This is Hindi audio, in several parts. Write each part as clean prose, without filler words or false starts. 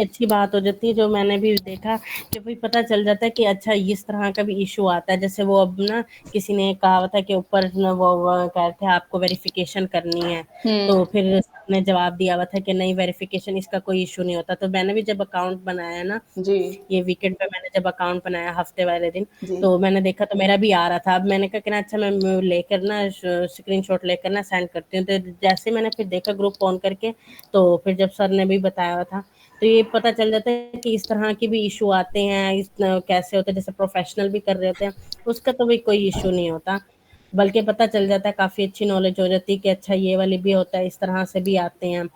अच्छी बात हो जाती है, जो मैंने भी देखा कि भाई पता चल जाता है कि अच्छा इस तरह का भी इशू आता है। जैसे वो अब ना किसी ने कहा था कि ऊपर न वो कह रहे थे आपको वेरिफिकेशन करनी है, तो हुँ, फिर ने जवाब दिया हुआ था कि नहीं वेरिफिकेशन इसका कोई इशू नहीं होता। तो मैंने भी जब अकाउंट बनाया ना, जी, ये वीकेंड पे मैंने जब अकाउंट बनाया हफ्ते वाले दिन, जी। तो मैंने देखा तो मेरा भी आ रहा था। अब मैंने कहा कि ना अच्छा मैं लेकर ना स्क्रीनशॉट लेकर ना सेंड करती हूँ। तो जैसे मैंने फिर देखा ग्रुप ऑन करके, तो फिर जब सर ने भी बताया हुआ था, तो ये पता चल जाता है कि इस तरह के भी इशू आते हैं, कैसे होते हैं, जैसे प्रोफेशनल भी कर रहे होते हैं, उसका तो भी कोई इशू नहीं होता। बल्कि पता चल जाता है, काफ़ी अच्छी नॉलेज हो जाती है कि अच्छा ये वाली भी होता है, इस तरह से भी आते हैं,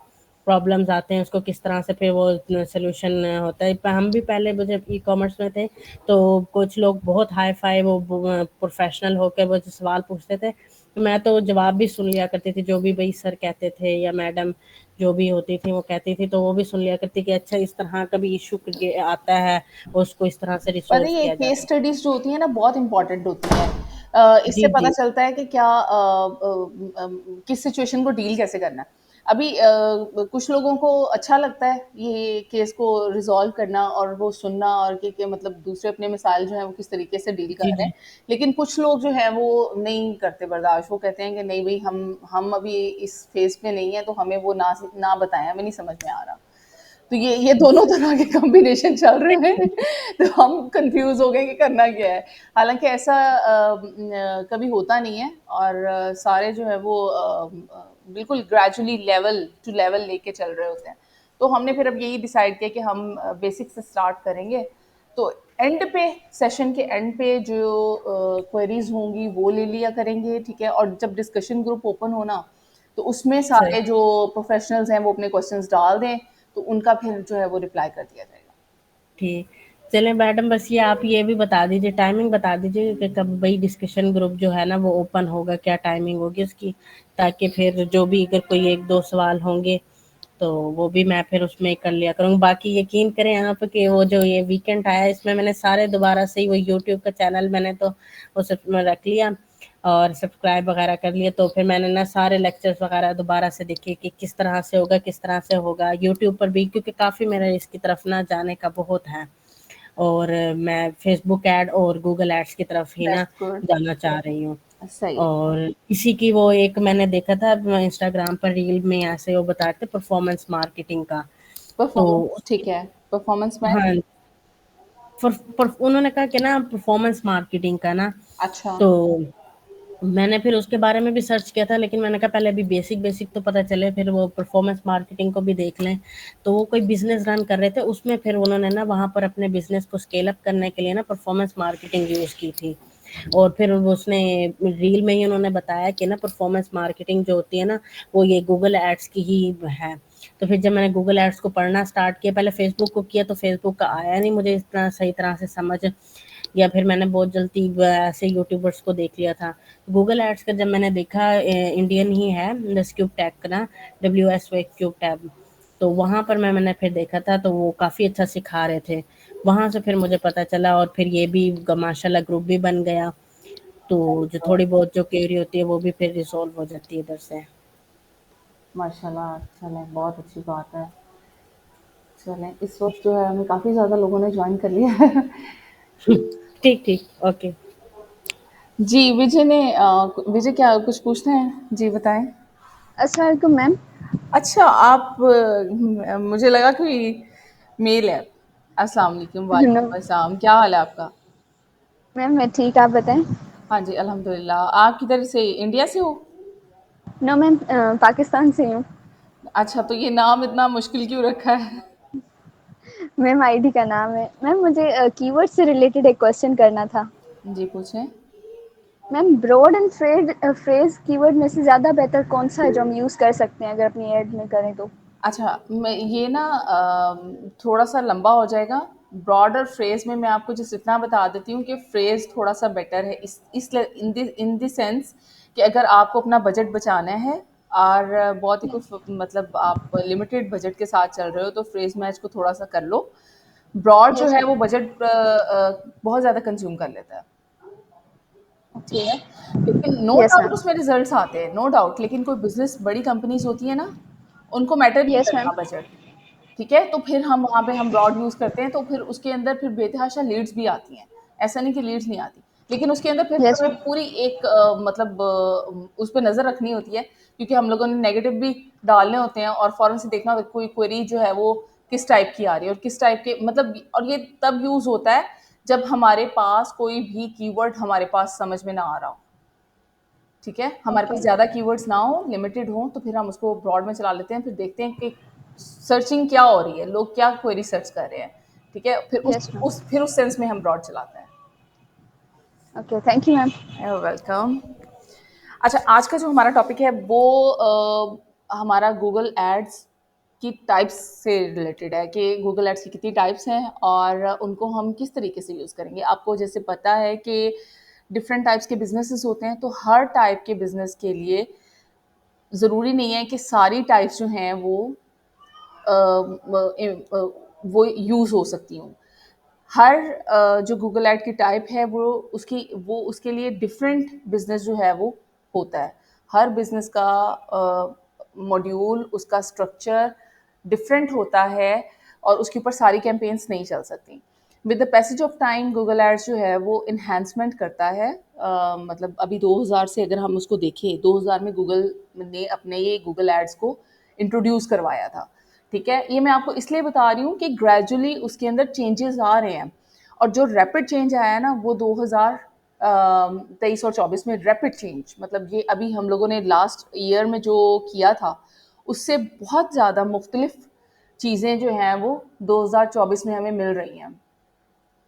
प्रॉब्लम्स आते हैं, उसको किस तरह से फिर वो सोल्यूशन होता है। हम भी पहले जब ई कॉमर्स में थे, तो कुछ लोग बहुत हाई फाई वो प्रोफेशनल होकर वो जो सवाल पूछते थे, तो मैं तो जवाब भी सुन लिया करती थी, जो भी भाई सर कहते थे या मैडम जो भी होती थी वो कहती थी, तो वो भी सुन लिया करती कि अच्छा इस तरह का भी इशू आता है, उसको इस तरह से पता रिसोल्व है ये किया केस जाता है। स्टडीज़ जो होती हैं ना बहुत इम्पोर्टेंट होती हैं। इससे जी पता जी। चलता है कि क्या किस सिचुएशन को डील कैसे करना है। अभी कुछ लोगों को अच्छा लगता है ये केस को रिज़ॉल्व करना और वो सुनना और कि मतलब दूसरे अपने मिसाइल जो है वो किस तरीके से डील कर जी रहे जी। हैं। लेकिन कुछ लोग जो हैं वो नहीं करते बर्दाश्त, वो कहते हैं कि नहीं भई हम अभी इस फ़ेज़ पे नहीं हैं तो हमें वो ना बताएँ, हमें नहीं समझ में आ रहा। तो ये दोनों तरह के कॉम्बिनेशन चल रहे हैं तो हम कंफ्यूज हो गए कि करना क्या है। हालांकि ऐसा कभी होता नहीं है और सारे जो है वो बिल्कुल ग्रेजुअली लेवल टू लेवल लेके चल रहे होते हैं। तो हमने फिर अब यही डिसाइड किया कि हम बेसिक से स्टार्ट करेंगे। तो एंड पे सेशन के एंड पे जो क्वेरीज होंगी वो ले लिया करेंगे, ठीक है। और जब डिस्कशन ग्रुप ओपन होना तो उसमें सही। सारे जो प्रोफेशनल्स हैं वो अपने क्वेश्चंस डाल दें, तो उनका फिर जो है वो रिप्लाई कर दिया जाएगा। ठीक। चलें मैडम, बस ये आप ये भी बता दीजिए, टाइमिंग बता दीजिए कि कब भाई डिस्कशन ग्रुप जो है ना वो ओपन होगा, क्या टाइमिंग होगी उसकी, ताकि फिर जो भी अगर कोई एक दो सवाल होंगे तो वो भी मैं फिर उसमें कर लिया करूँगी। बाकी यकीन करें आप कि वो जो ये वीकेंड आया इसमें मैंने सारे दोबारा से ही वो यूट्यूब का चैनल मैंने तो वो सब में रख लिया और सब्सक्राइब वगैरह कर लिया। तो फिर मैंने ना सारे लेक्चर्स वगैरह दोबारा से देखे कि किस तरह से होगा, किस तरह से होगा यूट्यूब पर भी, क्योंकि काफ़ी मेरा इसकी तरफ ना जाने का बहुत है। और मैं फेसबुक ऐड और गूगल एड्स की तरफ ही ना दैट्स गुड। जाना चाह रही हूँ। सही। और इसी की वो एक मैंने देखा था इंस्टाग्राम पर रील में, ऐसे वो बताते परफॉर्मेंस मार्केटिंग का। तो परफॉर्मेंस ठीक है। परफॉर्मेंस में। हाँ, उन्होंने कहा कि ना परफॉर्मेंस मार्केटिंग का ना, अच्छा। तो मैंने फिर उसके बारे में भी सर्च किया था, लेकिन मैंने कहा पहले अभी बेसिक बेसिक तो पता चले, फिर वो परफॉर्मेंस मार्केटिंग को भी देख लें। तो वो कोई बिजनेस रन कर रहे थे, उसमें फिर उन्होंने ना वहाँ पर अपने बिजनेस को स्केल अप करने के लिए ना परफॉर्मेंस मार्केटिंग यूज़ की थी। और फिर उसने रील में ही उन्होंने बताया कि ना परफॉर्मेंस मार्केटिंग जो होती है ना, वो ये गूगल एड्स की ही है। तो फिर जब मैंने गूगल एड्स को पढ़ना स्टार्ट किया, पहले फेसबुक को किया तो फेसबुक का आया नहीं मुझे इतना सही तरह से समझ, या फिर मैंने बहुत जल्दी ऐसे यूट्यूबर्स को देख लिया था। गूगल एड्स का जब मैंने देखा, इंडियन ही है क्यूब टैग का ना, WS क्यूब टैब, तो वहाँ पर मैंने फिर देखा था, तो वो काफ़ी अच्छा सिखा रहे थे। वहाँ से फिर मुझे पता चला और फिर ये भी माशाल्लाह ग्रुप भी बन गया। तो जो थोड़ी बहुत जो क्वेरी होती है वो भी फिर रिज़ॉल्व हो जाती है इधर से। माशाल्लाह, चलें बहुत अच्छी बात है। चलें इस वक्त जो है हमें काफ़ी ज़्यादा लोगों ने ज्वाइन कर लिया है। ठीक, ठीक, ओके। जी विजय ने विजय क्या कुछ पूछना है? जी बताएं। अस्सलाम वालेकुम मैम। अच्छा आप मुझे लगा कि मेल है। अस्सलाम वालेकुम। नो वालेकुम अस्सलाम, क्या हाल है आपका? मैम, मैं ठीक, आप बताएं। हाँ जी अल्हम्दुलिल्लाह। आप किधर से, इंडिया से हो? नो मैम, पाकिस्तान से हूँ। अच्छा तो ये नाम इतना मुश्किल क्यों रखा है? मैम आईडी का नाम है। मैम मुझे कीवर्ड से रिलेटेड एक क्वेश्चन करना था। जी पूछें। Ma'am broad and phrase keyword में से ज़्यादा बेहतर कौन सा है जो हम यूज़ कर सकते हैं अगर अपनी ऐड में करें तो? अच्छा मैं ये ना थोड़ा सा लंबा हो जाएगा। ब्रॉडर फ्रेज में मैं आपको जिस इतना बता देती हूँ कि फ्रेज थोड़ा सा बेटर है इस इन द सेंस कि अगर आपको अपना बजट बचाना है और बहुत ही कुछ मतलब आप लिमिटेड बजट के साथ चल रहे हो तो फ्रेज मैच को थोड़ा सा कर लो। ब्रॉड जो यस है मैम। वो बजट बहुत ज़्यादा कंज्यूम कर लेता है। ओके। ठीक है। लेकिन नो यस डाउट मैम। उसमें रिजल्ट्स आते हैं, नो डाउट। लेकिन कोई बिजनेस बड़ी कंपनीज होती है ना, उनको मैटर नहीं यस मैम। करता बजट। ठीक है, तो फिर हम वहाँ पे हम ब्रॉड यूज़ करते हैं, तो फिर उसके अंदर फिर बेतहाशा लीड्स भी आती हैं, ऐसा नहीं कि लीड्स नहीं आती, लेकिन उसके अंदर फिर यस हमें पूरी एक मतलब उस पर नज़र रखनी होती है, क्योंकि हम लोगों ने नेगेटिव भी डालने होते हैं और फ़ौरन से देखना होता है कोई क्वेरी जो है वो किस टाइप की आ रही है और किस टाइप के मतलब, और ये तब यूज़ होता है जब हमारे पास कोई भी कीवर्ड हमारे पास समझ में ना आ रहा हो। ठीक है, हमारे ओके पास ज़्यादा कीवर्ड्स ना हो, लिमिटेड हो, तो फिर हम उसको ब्रॉड में चला लेते हैं, फिर देखते हैं कि सर्चिंग क्या हो रही है, लोग क्या क्वेरी सर्च कर रहे हैं। ठीक है, फिर यस मैम। फिर उस सेंस में हम ब्रॉड चलाते हैं। Okay, thank you ma'am. Welcome. अच्छा, आज का जो हमारा टॉपिक है वो हमारा गूगल एड्स की टाइप्स से रिलेटेड है कि गूगल एड्स की कितनी टाइप्स हैं और उनको हम किस तरीके से यूज़ करेंगे। आपको जैसे पता है कि डिफरेंट टाइप्स के बिजनेसेस होते हैं, तो हर टाइप के बिजनेस के लिए ज़रूरी नहीं है कि सारी टाइप्स जो हैं वो यूज़ हो सकती हूँ। हर जो गूगल ऐड की टाइप है वो उसके लिए डिफरेंट बिजनेस जो है वो होता है। हर बिजनेस का मॉड्यूल, उसका स्ट्रक्चर डिफरेंट होता है और उसके ऊपर सारी कैंपेन्स नहीं चल सकती। With the passage of time Google Ads जो है वो इन्हांसमेंट करता है। मतलब अभी 2000 से अगर हम उसको देखें, 2000 में गूगल ने अपने ये गूगल एड्स को इंट्रोड्यूस करवाया था। ठीक है, ये मैं आपको इसलिए बता रही हूँ कि ग्रेजुअली उसके अंदर चेंजेस आ रहे हैं और जो रैपिड चेंज आया ना वो 2023 और 24 में रैपिड चेंज, मतलब ये अभी हम लोगों ने लास्ट ईयर में जो किया था उससे बहुत ज़्यादा मुख्तलिफ चीज़ें जो हैं वो 2024 में हमें मिल रही हैं।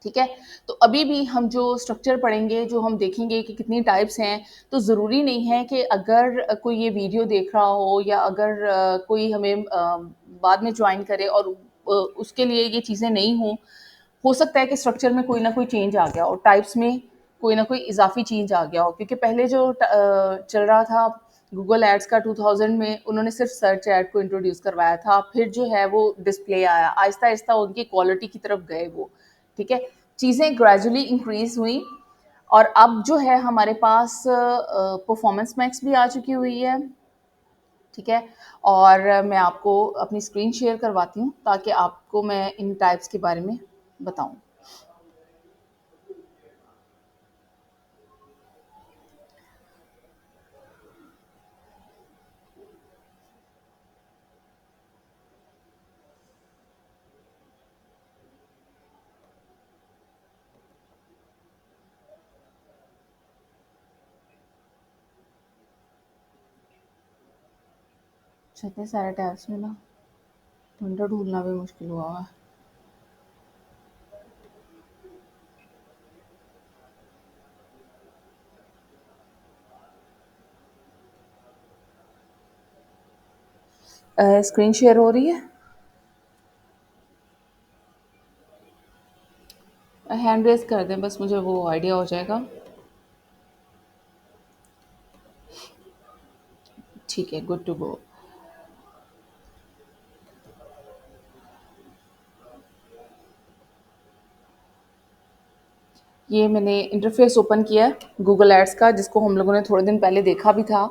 ठीक है, तो अभी भी हम जो स्ट्रक्चर पढ़ेंगे, जो हम देखेंगे कि कितनी टाइप्स हैं, तो ज़रूरी नहीं है कि अगर कोई ये वीडियो देख रहा हो या अगर कोई हमें बाद में ज्वाइन करे और उसके लिए ये चीज़ें नहीं हों, हो सकता है कि स्ट्रक्चर में कोई ना कोई चेंज आ गया हो, टाइप्स में कोई ना कोई इजाफी चेंज आ गया हो, क्योंकि पहले जो चल रहा था गूगल एड्स का 2000 में, उन्होंने सिर्फ सर्च ऐड को इंट्रोड्यूस करवाया था, फिर जो है वो डिस्प्ले आया, आहिस्ता आहिस्ता उनकी क्वालिटी की तरफ गए वो। ठीक है, चीज़ें ग्रेजुअली इंक्रीज हुई और अब जो है हमारे पास परफॉर्मेंस मैक्स भी आ चुकी हुई है। ठीक है, और मैं आपको अपनी स्क्रीन शेयर करवाती हूँ ताकि आपको मैं इन टाइप्स के बारे में बताऊँ। इतने सारे टैब्स में ना ढूंढना ढूंढना भी मुश्किल हुआ है। स्क्रीन शेयर हो रही है, हैंड रेज कर दें बस, मुझे वो आइडिया हो जाएगा। ठीक है, गुड टू गो। ये मैंने इंटरफेस ओपन किया है गूगल एड्स का, जिसको हम लोगों ने थोड़े दिन पहले देखा भी था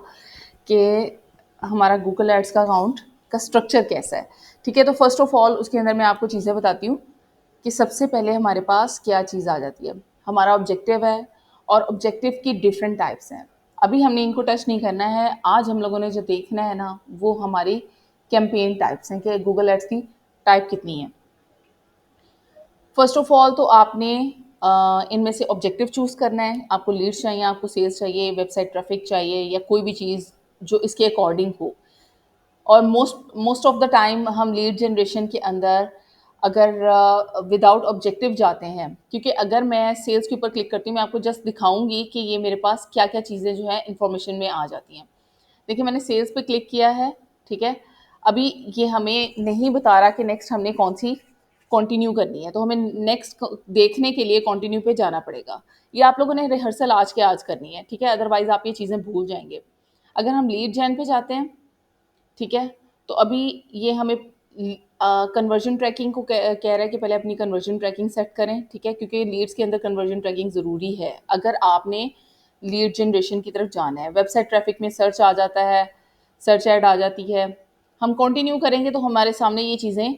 कि हमारा गूगल एड्स का अकाउंट का स्ट्रक्चर कैसा है। ठीक है, तो फर्स्ट ऑफ ऑल उसके अंदर मैं आपको चीज़ें बताती हूँ कि सबसे पहले हमारे पास क्या चीज़ आ जाती है। हमारा ऑब्जेक्टिव है और ऑब्जेक्टिव की डिफरेंट टाइप्स हैं। अभी हमने इनको टच नहीं करना है, आज हम लोगों ने जो देखना है ना वो हमारी कैंपेन टाइप्स हैं कि गूगल एड्स की टाइप कितनी है। फर्स्ट ऑफ ऑल तो आपने इनमें से ऑब्जेक्टिव चूज़ करना है। आपको लीड्स चाहिए, आपको सेल्स चाहिए, वेबसाइट ट्रैफिक चाहिए या कोई भी चीज़ जो इसके अकॉर्डिंग हो। और most most of the time हम लीड जनरेशन के अंदर अगर विदाउट ऑब्जेक्टिव जाते हैं, क्योंकि अगर मैं सेल्स के ऊपर क्लिक करती हूँ, मैं आपको जस्ट दिखाऊंगी कि ये मेरे पास क्या क्या चीज़ें जो है इंफॉर्मेशन में आ जाती हैं। देखिए, मैंने सेल्स पे क्लिक किया है। ठीक है, अभी ये हमें नहीं बता रहा कि नेक्स्ट हमने कौन सी कंटिन्यू करनी है, तो हमें नेक्स्ट देखने के लिए कंटिन्यू पे जाना पड़ेगा। ये आप लोगों ने रिहर्सल आज के आज करनी है। ठीक है, अदरवाइज आप ये चीज़ें भूल जाएंगे। अगर हम लीड जैन पे जाते हैं, ठीक है, तो अभी ये हमें कन्वर्जन ट्रैकिंग को कह रहा है कि पहले अपनी कन्वर्जन ट्रैकिंग सेट करें। ठीक है, क्योंकि लीड्स के अंदर कन्वर्जन ट्रैकिंग ज़रूरी है अगर आपने लीड जनरेशन की तरफ जाना है। वेबसाइट ट्रैफिक में सर्च आ जाता है, सर्च ऐड आ जाती है। हम कंटिन्यू करेंगे तो हमारे सामने ये चीज़ें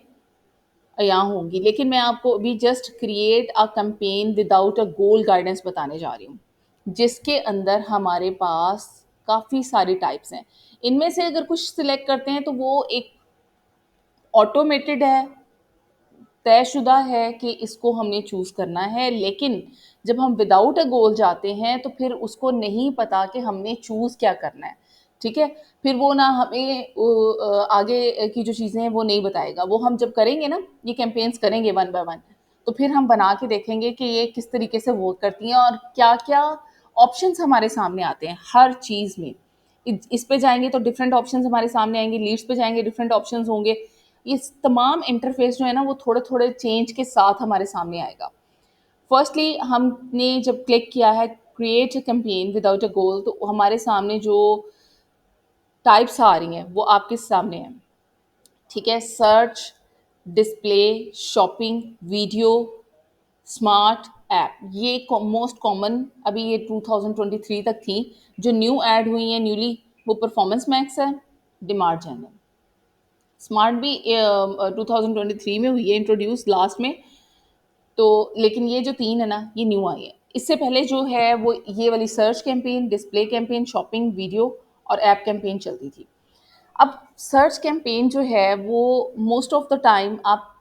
यहाँ होंगी, लेकिन मैं आपको अभी just create a campaign without a goal guidance बताने जा रही हूँ, जिसके अंदर हमारे पास काफ़ी सारी टाइप्स हैं। इनमें से अगर कुछ सिलेक्ट करते हैं तो वो एक ऑटोमेटेड है, तयशुदा है कि इसको हमने चूज़ करना है, लेकिन जब हम विदाउट अ गोल जाते हैं तो फिर उसको नहीं पता कि हमने चूज़ क्या करना है, ठीक है? फिर वो ना हमें आगे की जो चीज़ें हैं वो नहीं बताएगा। वो हम जब करेंगे ना, ये कैंपेन्स करेंगे वन बाय वन, तो फिर हम बना के देखेंगे कि ये किस तरीके से वर्क करती हैं और क्या-क्या ऑप्शंस हमारे सामने आते हैं हर चीज़ में। इस पे जाएँगे तो डिफरेंट ऑप्शंस हमारे सामने आएँगे, लीड्स पे जाएँगे डिफरेंट ऑप्शंस होंगे। ये तमाम इंटरफेस जो है ना वो थोड़े-थोड़े चेंज के साथ हमारे सामने आएगा। फर्स्टली हमने जब क्लिक किया है create a campaign without a goal, तो हमारे सामने जो टाइप्स आ रही हैं वो आपके सामने हैं, ठीक है? Search, display, shopping, video, smart app, ये मोस्ट कॉमन अभी ये 2023 तक थी। जो न्यू ऐड हुई हैं न्यूली, वो परफॉर्मेंस मैक्स है, डिमांड जनरल। स्मार्ट भी 2023 में हुई है इंट्रोड्यूस लास्ट में, तो लेकिन ये जो 3 है ना ये न्यू आई है। इससे पहले जो है वो ये वाली search campaign, display campaign, shopping, video और ऐप कैंपेन चलती थी। अब सर्च कैंपेन जो है वो मोस्ट ऑफ द टाइम आप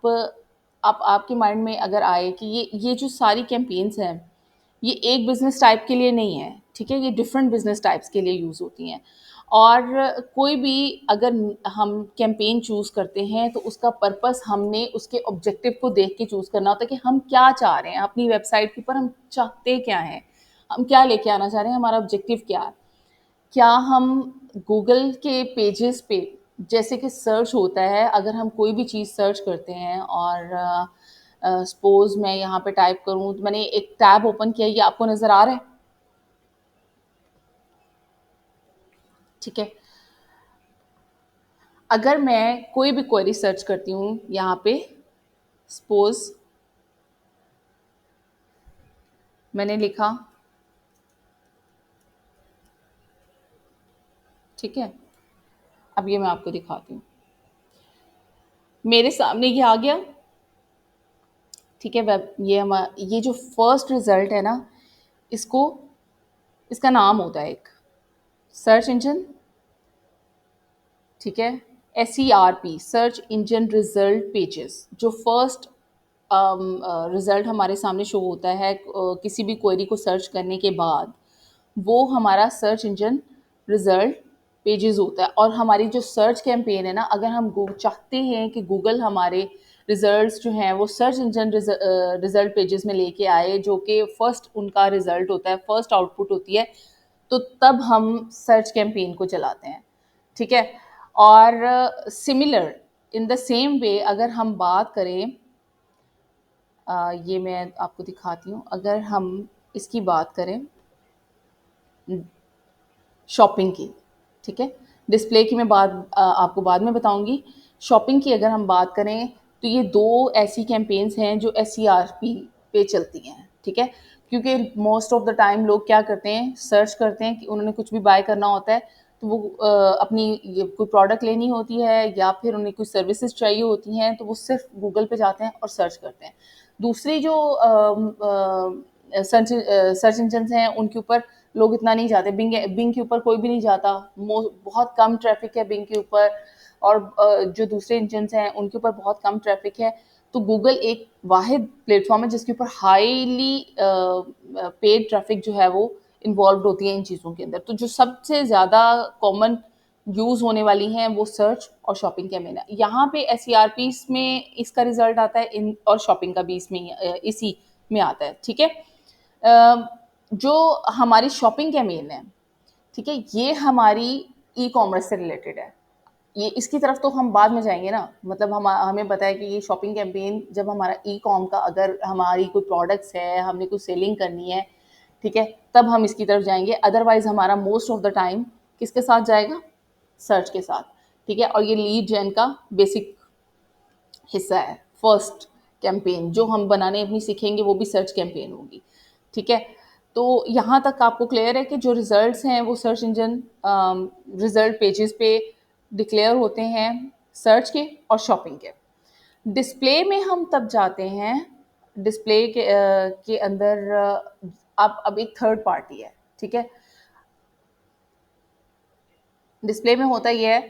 आपके माइंड में अगर आए कि ये जो सारी कैंपेन्स हैं ये एक बिज़नेस टाइप के लिए नहीं है, ठीक है? ये डिफरेंट बिज़नेस टाइप्स के लिए यूज़ होती हैं। और कोई भी अगर हम कैंपेन चूज़ करते हैं तो उसका पर्पस हमने उसके ऑब्जेक्टिव को देख के चूज़ करना होता है कि हम क्या चाह रहे हैं अपनी वेबसाइट के ऊपर, हम चाहते क्या हैं, हम क्या लेके आना चाह रहे हैं, हमारा ऑब्जेक्टिव क्या है। क्या हम गूगल के पेजेस पे जैसे कि सर्च होता है, अगर हम कोई भी चीज़ सर्च करते हैं और सपोज़ मैं यहाँ पे टाइप करूँ, तो मैंने एक टैब ओपन किया, ये आपको नज़र आ रहा है? ठीक है। अगर मैं कोई भी क्वेरी सर्च करती हूँ यहाँ पे, सपोज़ मैंने लिखा, ठीक है? अब ये मैं आपको दिखाती हूँ। मेरे सामने ये आ गया, ठीक है? ये जो फर्स्ट रिज़ल्ट है ना, इसको इसका नाम होता है एक सर्च इंजन, ठीक है? SERP, search engine result pages, जो फर्स्ट रिजल्ट हमारे सामने शो होता है किसी भी क्वेरी को सर्च करने के बाद, वो हमारा सर्च इंजन रिजल्ट पेजेस होता है। और हमारी जो सर्च कैंपेन है ना, अगर हम चाहते हैं कि गूगल हमारे रिजल्ट्स जो हैं वो सर्च इंजन रिजल्ट पेजेस में लेके आए, जो कि फर्स्ट उनका रिजल्ट होता है, फर्स्ट आउटपुट होती है, तो तब हम सर्च कैंपेन को चलाते हैं, ठीक है? और similar in the same way अगर हम बात करें, ये मैं आपको दिखाती हूँ, अगर हम इसकी बात करें शॉपिंग की, ठीक है? डिस्प्ले की मैं आपको बाद में बताऊँगी। शॉपिंग की अगर हम बात करें तो ये 2 ऐसी कैंपेन्स हैं जो SERP पे चलती हैं, ठीक है? क्योंकि मोस्ट ऑफ द टाइम लोग क्या करते हैं, सर्च करते हैं कि उन्होंने कुछ भी बाय करना होता है, तो वो अपनी ये कोई प्रोडक्ट लेनी होती है या फिर उन्हें कुछ सर्विसेज़ चाहिए होती हैं, तो वो सिर्फ़ गूगल पे जाते हैं और सर्च करते हैं। दूसरी जो सर्च इंजन्स हैं उनके ऊपर लोग इतना नहीं जाते। बिंग के ऊपर कोई भी नहीं जाता, बहुत कम ट्रैफिक है बिंग के ऊपर, और जो दूसरे इंजन्स हैं उनके ऊपर बहुत कम ट्रैफिक है। तो गूगल एक वाहिद प्लेटफॉर्म है जिसके ऊपर हाईली पेड ट्रैफिक जो है वो इन्वॉल्व होती है इन चीज़ों के अंदर। तो जो सबसे ज़्यादा कॉमन यूज़ होने वाली हैं वो सर्च और शॉपिंग कैंपेन है। यहाँ पे SERPs में इसका रिजल्ट आता है, इन और शॉपिंग का भी इसी में आता है, ठीक है? जो हमारी शॉपिंग कैंपेन है, ठीक है? ये हमारी ई-कॉमर्स से रिलेटेड है। ये इसकी तरफ तो हम बाद में जाएँगे ना, मतलब हमें पता है कि ये शॉपिंग कैंपेन जब हमारा ई-कॉम का, अगर हमारी कोई प्रोडक्ट्स है, हमने कोई सेलिंग करनी है, ठीक है? तब हम इसकी तरफ जाएँगे। अदरवाइज़ हमारा मोस्ट ऑफ द टाइम किसके साथ जाएगा? सर्च के साथ, ठीक है? और ये लीड जेन का बेसिक हिस्सा है। फर्स्ट कैंपेन जो हम बनाने अपनी सीखेंगे वो भी सर्च कैंपेन होगी, ठीक है? तो यहाँ तक आपको क्लियर है कि जो रिजल्ट्स हैं वो सर्च इंजन रिजल्ट पेजेस पे डिक्लेयर होते हैं, सर्च के और शॉपिंग के। डिस्प्ले में हम तब जाते हैं, डिस्प्ले के अंदर अब एक थर्ड पार्टी है, ठीक है। डिस्प्ले में होता ये है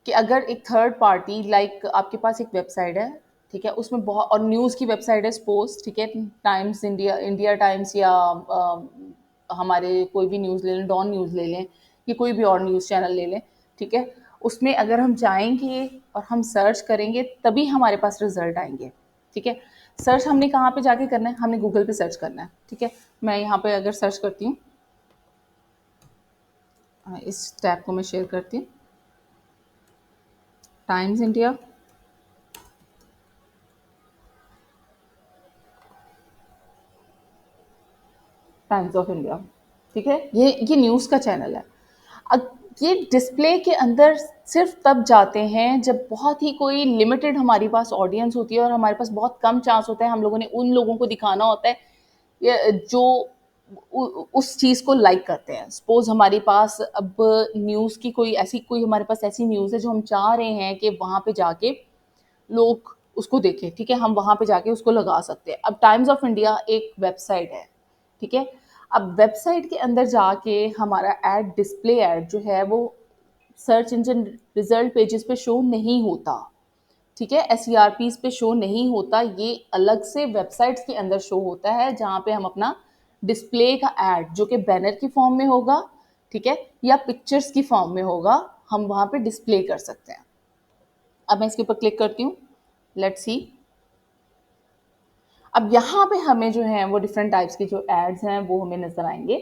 कि अगर एक थर्ड पार्टी लाइक आपके पास एक वेबसाइट है, ठीक है, उसमें बहुत, और न्यूज़ की वेबसाइट है सपोज, ठीक है, टाइम्स इंडिया, इंडिया टाइम्स, या हमारे कोई भी न्यूज़ ले लें, डॉन न्यूज़ ले लें, या कोई भी और न्यूज़ चैनल ले लें, ठीक है। उसमें अगर हम जाएंगे और हम सर्च करेंगे तभी हमारे पास रिजल्ट आएंगे, ठीक है। सर्च हमने कहाँ पे जाके करना है, हमने गूगल पे सर्च करना है, ठीक है। मैं यहाँ पे अगर सर्च करती हूँ, इस टैब को मैं शेयर करती हूँ, times India, times of India, ठीक है, ये न्यूज़ का चैनल है। अब ये डिस्प्ले के अंदर सिर्फ तब जाते हैं जब बहुत ही कोई लिमिटेड हमारे पास ऑडियंस होती है और हमारे पास बहुत कम चांस होता है, हम लोगों ने उन लोगों को दिखाना होता है जो उस चीज़ को लाइक करते हैं। सपोज हमारे पास अब न्यूज़ की कोई हमारे पास ऐसी न्यूज़ है जो हम चाह रहे हैं कि वहाँ पे जाके लोग उसको देखें, ठीक है, हम वहाँ पे जाके उसको लगा सकते हैं। अब टाइम्स ऑफ इंडिया एक वेबसाइट है, ठीक है। अब वेबसाइट के अंदर जाके हमारा एड, डिस्प्ले एड जो है वो सर्च इंजन रिजल्ट पेजेस पे शो नहीं होता, ठीक है, SERPs पे शो नहीं होता। ये अलग से वेबसाइट्स के अंदर शो होता है जहाँ पे हम अपना डिस्प्ले का एड, जो कि बैनर की फॉर्म में होगा, ठीक है, या पिक्चर्स की फॉर्म में होगा, हम वहाँ पे डिस्प्ले कर सकते हैं। अब मैं इसके ऊपर क्लिक करती हूँ, लेट्स सी। अब यहाँ पे हमें जो है वो डिफरेंट टाइप्स के जो एड्स हैं वो हमें नजर आएंगे।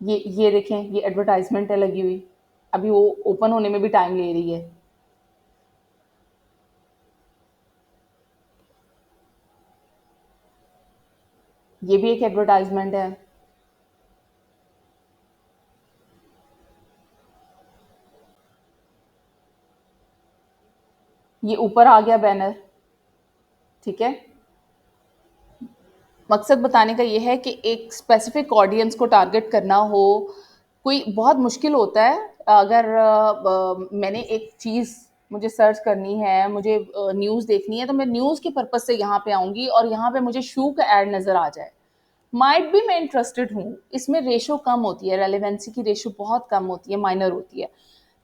ये देखें, ये एडवर्टाइजमेंट है लगी हुई, अभी वो ओपन होने में भी टाइम ले रही है। ये भी एक एडवर्टाइजमेंट है। ये ऊपर आ गया बैनर, ठीक है। मकसद बताने का ये है कि एक स्पेसिफिक ऑडियंस को टारगेट करना हो, कोई बहुत मुश्किल होता है। अगर मैंने एक चीज़ मुझे सर्च करनी है, मुझे न्यूज़ देखनी है, तो मैं न्यूज़ के पर्पज़ से यहाँ पे आऊँगी और यहाँ पे मुझे शू का ऐड नज़र आ जाए, माइट भी मैं इंटरेस्टेड हूँ, इसमें रेशो कम होती है, रेलेवेंसी की रेशो बहुत कम होती है, माइनर होती है,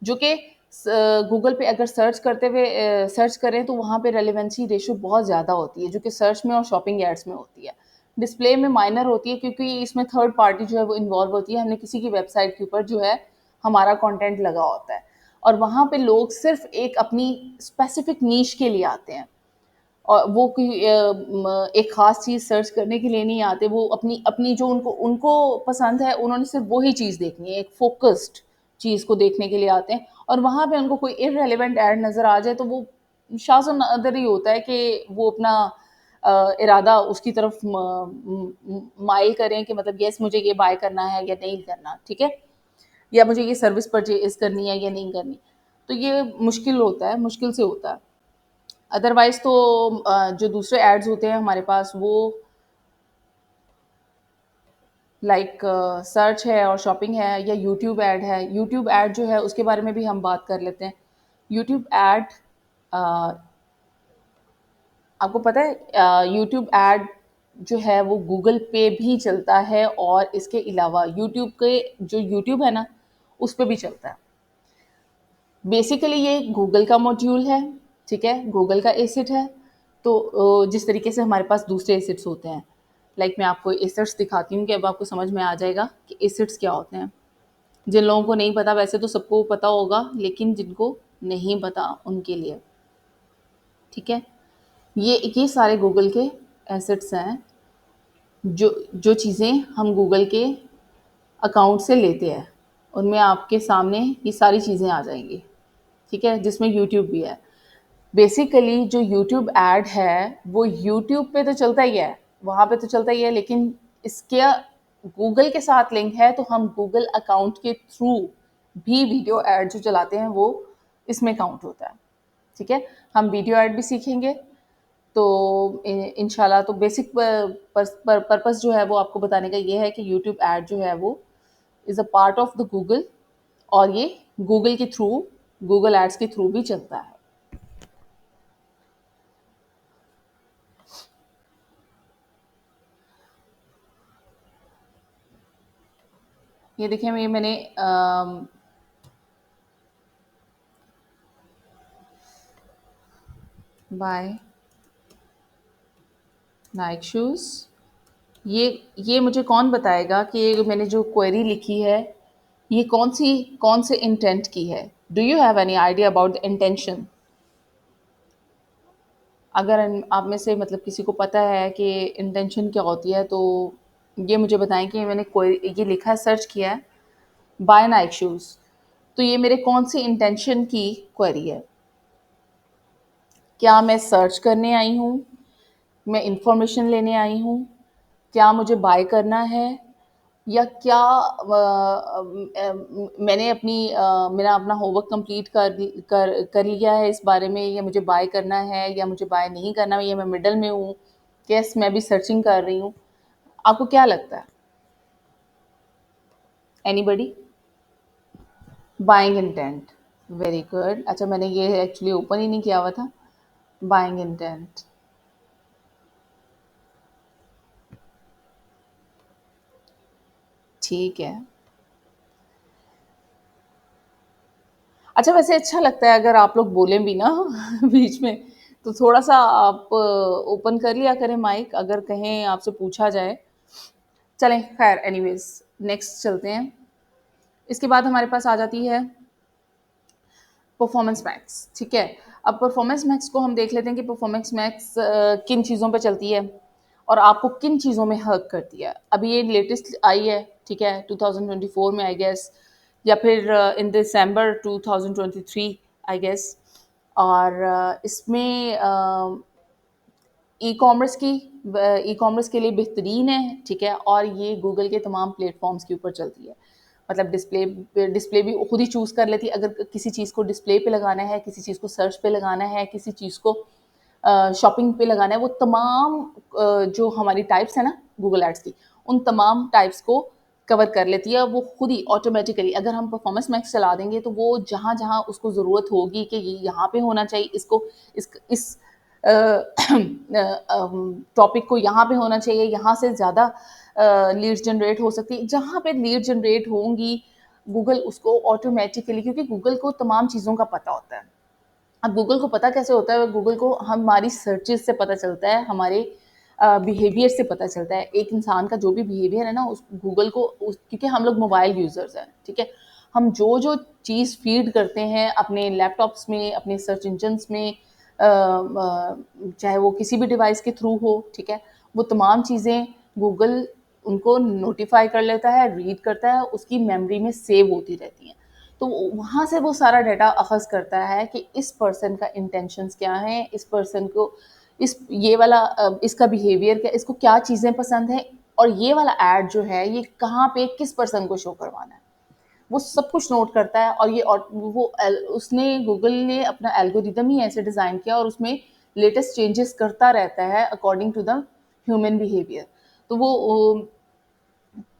जो कि गूगल पे अगर सर्च करें तो वहाँ पे रेलेवेंसी रेशो बहुत ज़्यादा होती है, जो कि सर्च में और शॉपिंग एड्स में होती है। डिस्प्ले में माइनर होती है क्योंकि इसमें थर्ड पार्टी जो है वो इन्वॉल्व होती है, हमने किसी की वेबसाइट के ऊपर जो है हमारा कंटेंट लगा होता है और वहाँ पे लोग सिर्फ एक अपनी स्पेसिफिक नीश के लिए आते हैं और वो कोई एक ख़ास चीज़ सर्च करने के लिए नहीं आते, वो अपनी अपनी जो उनको उनको पसंद है, उन्होंने सिर्फ वही चीज़ देखनी है, एक फोकस्ड चीज़ को देखने के लिए आते हैं और वहाँ पे उनको कोई इररेलेवेंट ऐड नज़र आ जाए तो वो शाज़ नदर ही होता है कि वो अपना इरादा उसकी तरफ माइल करें कि मतलब यस मुझे ये बाय करना है या नहीं करना, ठीक है, या मुझे ये सर्विस परचेज करनी है या नहीं करनी। तो ये मुश्किल होता है, मुश्किल से होता है। अदरवाइज तो जो दूसरे एड्स होते हैं हमारे पास वो लाइक सर्च है और शॉपिंग है या यूट्यूब ऐड है। यूट्यूब ऐड जो है उसके बारे में भी हम बात कर लेते हैं। यूट्यूब ऐड, आपको पता है यूट्यूब ऐड जो है वो गूगल पे भी चलता है और इसके अलावा यूट्यूब के जो यूट्यूब है ना उस पर भी चलता है। बेसिकली ये गूगल का मॉड्यूल है, ठीक है, गूगल का एसिड है। तो जिस तरीके से हमारे पास दूसरे एसिड्स होते हैं, लाइक मैं आपको एसिड्स दिखाती हूँ कि अब आपको समझ में आ जाएगा कि एसिड्स क्या होते हैं। जिन लोगों को नहीं पता, वैसे तो सबको पता होगा, लेकिन जिनको नहीं पता उनके लिए, ठीक है, ये सारे गूगल के एसिड्स हैं, जो जो चीज़ें हम गूगल के अकाउंट से लेते हैं उनमें आपके सामने ये सारी चीज़ें आ जाएंगी, ठीक है, जिसमें यूट्यूब भी है। बेसिकली जो यूट्यूब ऐड है वो यूट्यूब पे तो चलता ही है, वहाँ पे तो चलता ही है, लेकिन इसके गूगल के साथ लिंक है तो हम गूगल अकाउंट के थ्रू भी वीडियो ऐड जो चलाते हैं वो इसमें काउंट होता है, ठीक है। हम वीडियो ऐड भी सीखेंगे तो इंशाल्लाह। तो बेसिक पर्पस जो है वो आपको बताने का ये है कि यूट्यूब ऐड जो है वो is a part of the Google, और ये गूगल के थ्रू, गूगल एड्स के थ्रू भी चलता है। ये देखिए, मैंने बाय नाइक शूज़, ये मुझे कौन बताएगा कि ये मैंने जो क्वेरी लिखी है ये कौन से इंटेंट की है? Do you have any idea about the intention? अगर आप में से मतलब किसी को पता है कि इंटेंशन क्या होती है तो ये मुझे बताएं कि मैंने कोई ये लिखा है, सर्च किया है बाय नाइक शूज़, तो ये मेरे कौन सी इंटेंशन की क्वेरी है? क्या मैं सर्च करने आई हूँ, मैं इंफॉर्मेशन लेने आई हूँ, क्या मुझे बाय करना है, या क्या मैंने मेरा अपना होमवर्क कंप्लीट कर लिया है इस बारे में, या मुझे बाय करना है या मुझे बाय नहीं करना है, या मैं मिडल में हूँ, यस मैं भी सर्चिंग कर रही हूँ। आपको क्या लगता है? Anybody? Buying intent, very good. अच्छा, मैंने ये एक्चुअली ओपन ही नहीं किया हुआ था। बाइंग इंटेंट, ठीक है। अच्छा, वैसे अच्छा लगता है अगर आप लोग बोलें भी ना बीच में, तो थोड़ा सा आप ओपन कर लिया करें माइक, अगर कहें आपसे पूछा जाए। चलें, खैर एनीवेज, नेक्स्ट चलते हैं। इसके बाद हमारे पास आ जाती है परफॉर्मेंस मैक्स, ठीक है। अब परफॉर्मेंस मैक्स को हम देख लेते हैं कि परफॉर्मेंस मैक्स किन चीज़ों पे चलती है और आपको किन चीज़ों में हर्क करती है। अभी ये लेटेस्ट आई है, ठीक है, 2024 में आई गेस, या फिर इन दिसंबर 2023 आई गेस। और इसमें ई कॉमर्स के लिए बेहतरीन है, ठीक है, और ये गूगल के तमाम प्लेटफॉर्म्स के ऊपर चलती है। मतलब डिस्प्ले भी खुद ही चूज़ कर लेती है, अगर किसी चीज़ को डिस्प्ले पे लगाना है, किसी चीज़ को सर्च पे लगाना है, किसी चीज़ को शॉपिंग पे लगाना है, वो तमाम जो हमारी टाइप्स है ना गूगल एड्स की, उन तमाम टाइप्स को कवर कर लेती है वो खुद ही ऑटोमेटिकली। अगर हम परफॉर्मेंस मैक्स चला देंगे तो वो जहाँ जहाँ उसको ज़रूरत होगी कि ये यहाँ पे होना चाहिए, इसको इस टॉपिक को यहाँ पे होना चाहिए, यहाँ से ज़्यादा लीड्स जनरेट हो सकती है, जहाँ पे लीड जनरेट होंगी गूगल उसको ऑटोमेटिकली, क्योंकि गूगल को तमाम चीज़ों का पता होता है। अब गूगल को पता कैसे होता है? गूगल को हमारी सर्चेस से पता चलता है, हमारे बिहेवियर से पता चलता है। एक इंसान का जो भी बिहेवियर है ना, उस गूगल को क्योंकि हम लोग मोबाइल यूज़र्स हैं, ठीक है, हम जो जो चीज़ फीड करते हैं अपने लैपटॉप्स में, अपने सर्च इंजन्स में, चाहे वो किसी भी डिवाइस के थ्रू हो, ठीक है, वो तमाम चीज़ें गूगल उनको नोटिफाई कर लेता है, रीड करता है, उसकी मेमोरी में सेव होती रहती हैं। तो वहाँ से वो सारा डाटा अखज़ करता है कि इस पर्सन का इंटेंशंस क्या हैं, इस पर्सन को ये वाला इसका बिहेवियर क्या, इसको क्या चीज़ें पसंद है, और ये वाला ऐड जो है ये कहाँ पे किस पर्सन को शो करवाना है, वो सब कुछ नोट करता है। और ये और वो उसने गूगल ने अपना एल्गोरिदम ही ऐसे डिज़ाइन किया और उसमें लेटेस्ट चेंजेस करता रहता है according to the human behaviour. तो वो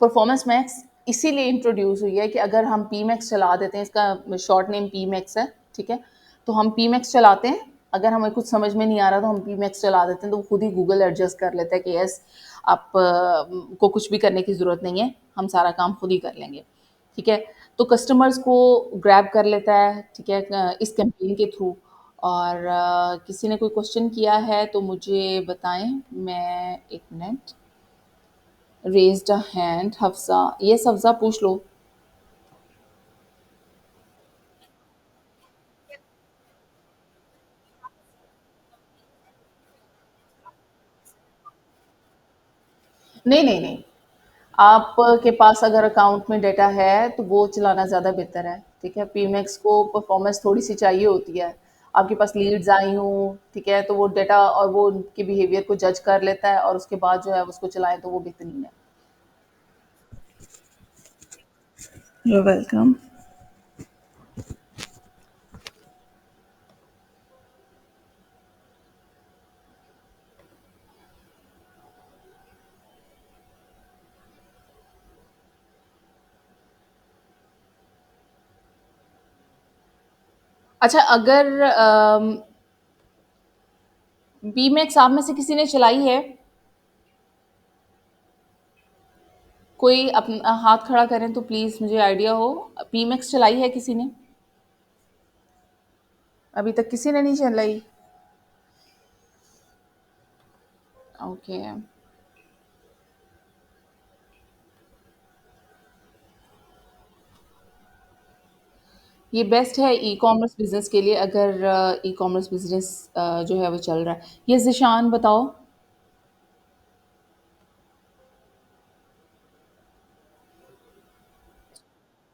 परफॉर्मेंस मैक्स इसीलिए इंट्रोड्यूस हुई है कि अगर हम पी मैक्स चला देते हैं, इसका शॉर्ट नेम पी मैक्स है, ठीक है, तो हम पी मैक्स चलाते हैं, अगर हमें कुछ समझ में नहीं आ रहा तो हम पी मैक्स चला देते हैं, तो खुद ही गूगल एडजस्ट कर लेता है कि यस आप को कुछ भी करने की ज़रूरत नहीं है, हम सारा काम खुद ही कर लेंगे, ठीक है। तो कस्टमर्स को ग्रैब कर लेता है, ठीक है, इस कैंपेन के थ्रू। और किसी ने कोई क्वेश्चन किया है तो मुझे बताएं, मैं एक minute, raised a hand, Hafsa, ये हफ्सा पूछ लो। नहीं नहीं नहीं, आपके पास अगर अकाउंट में डेटा है तो वो चलाना ज़्यादा बेहतर है, ठीक है। पीमैक्स को परफॉर्मेंस थोड़ी सी चाहिए होती है, आपके पास लीड्स आई हूँ, ठीक है, तो वो डेटा और वो उनके बिहेवियर को जज कर लेता है और उसके बाद जो है उसको चलाएं तो वो बेहतरीन है। You welcome. अच्छा, अगर बी मैक्स आप में से किसी ने चलाई है? कोई अपना हाथ खड़ा करें तो प्लीज़ मुझे आइडिया हो। बी मैक्स चलाई है किसी ने? अभी तक किसी ने नहीं चलाई? ओके। ये बेस्ट है ई कॉमर्स बिजनेस के लिए, अगर ई कॉमर्स बिजनेस जो है वो चल रहा है। ये ज़िशान बताओ।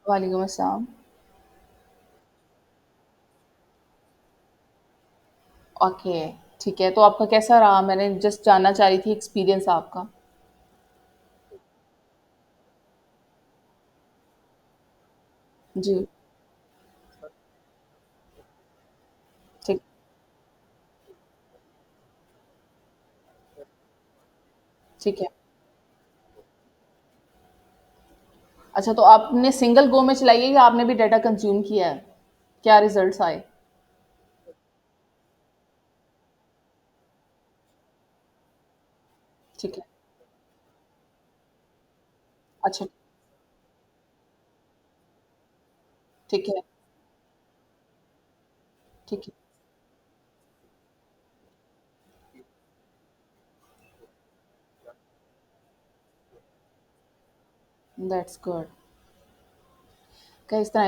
वालेकुम अस्सलाम। ओके, ठीक है। तो आपका कैसा रहा? मैंने जस्ट जानना चाह रही थी एक्सपीरियंस आपका। जी, ठीक। ठीक है। अच्छा, तो आपने सिंगल गो में चलाई है या आपने भी डाटा कंज्यूम किया है? क्या रिजल्ट्स आए? ठीक है। अच्छा, ठीक है। ठीक है। That's good. इस तरह